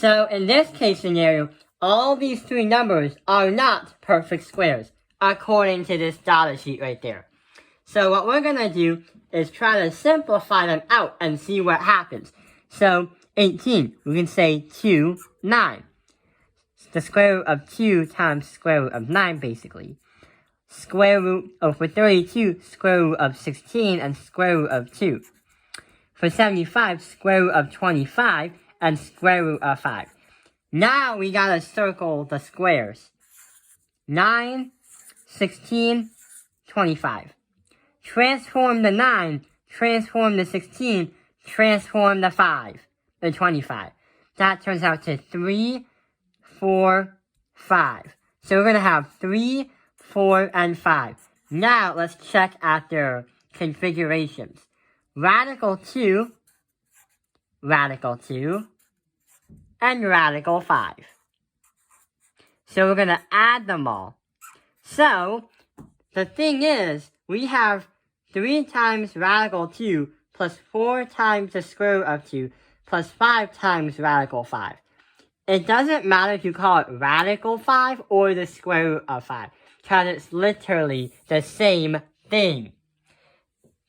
So in this case scenario, all these three numbers are not perfect squares, according to this data sheet right there. So what we're going to do is try to simplify them out and see what happens. So 18, we can say 2, 9. The square root of 2 times square root of 9, basically. Square root for 32, square root of 16, and square root of 2. For 75, square root of 25, and square root of 5. Now we gotta circle the squares. 9, 16, 25. Transform the 9, transform the 16, transform the 25. That turns out to 3, 4, 5. So we're gonna have 3, 4, and 5. Now let's check out their configurations. Radical 2, radical 2, and radical 5. So we're gonna add them all. So the thing is, we have 3 times radical 2 plus 4 times the square root of 2 plus 5 times radical 5. It doesn't matter if you call it radical 5 or the square root of 5, because it's literally the same thing.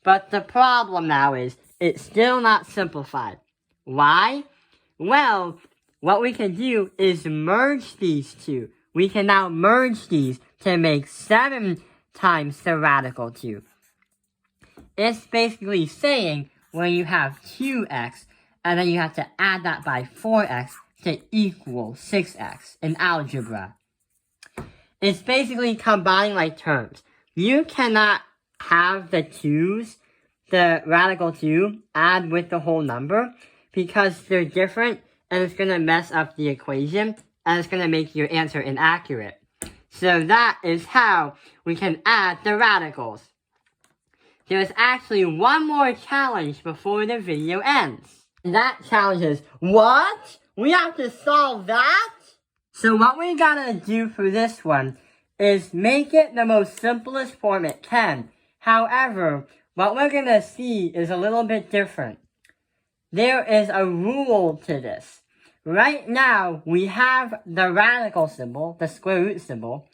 But the problem now is, it's still not simplified. Why? Well, what we can do is merge these two. We can now merge these to make 7 times the radical 2. It's basically saying when you have 2x, and then you have to add that by 4x to equal 6x in algebra. It's basically combining like terms. You cannot have the 2's, the radical 2, add with the whole number, because they're different, and it's going to mess up the equation, and it's going to make your answer inaccurate. So that is how we can add the radicals. There's actually one more challenge before the video ends. And that challenge is, what? We have to solve that? So what we gotta do for this one is make it the most simplest form it can. However, what we're gonna see is a little bit different. There is a rule to this. Right now, we have the radical symbol, the square root symbol,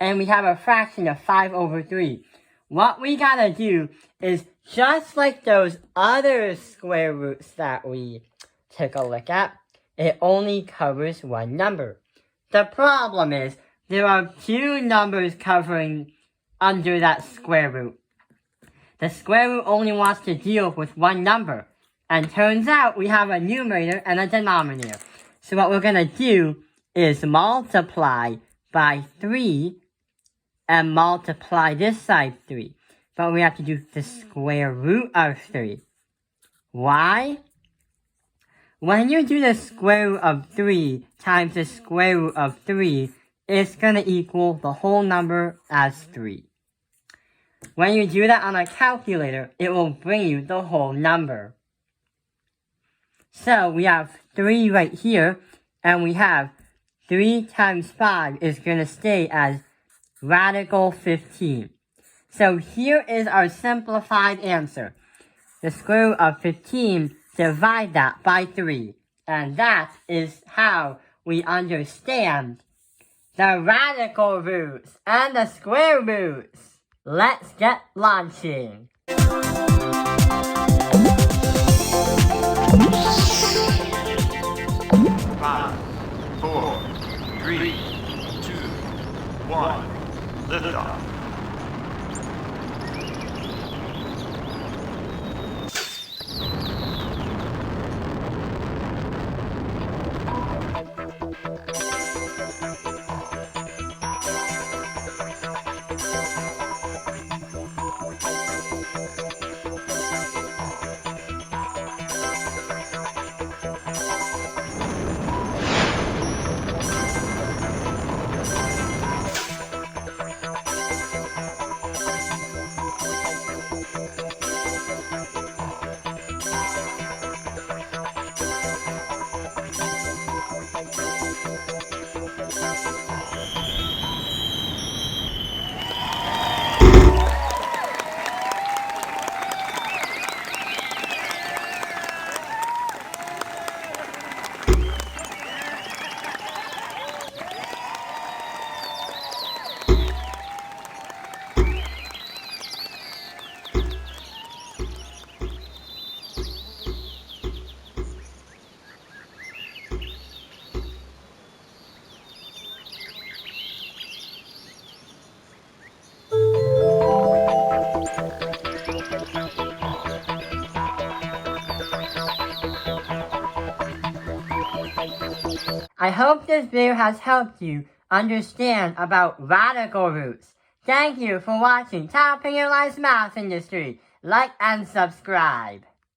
and we have a fraction of 5 over 3. What we gotta do is, just like those other square roots that we took a look at, it only covers one number. The problem is, there are 2 numbers covering under that square root. The square root only wants to deal with one number. And turns out we have a numerator and a denominator. So what we're gonna do is multiply by 3 and multiply this side 3. But we have to do the square root of 3. Why? When you do the square root of 3 times the square root of 3, it's going to equal the whole number as 3. When you do that on a calculator, it will bring you the whole number. So we have 3 right here, and we have 3 times 5 is going to stay as radical 15. So here is our simplified answer. The square root of 15, divide that by 3. And that is how we understand the radical roots and the square roots. Let's get launching. 5, 4, 3, 2, 1, lift off. I hope this video has helped you understand about radical roots. Thank you for watching Top Penalized Math Industry. Like and subscribe.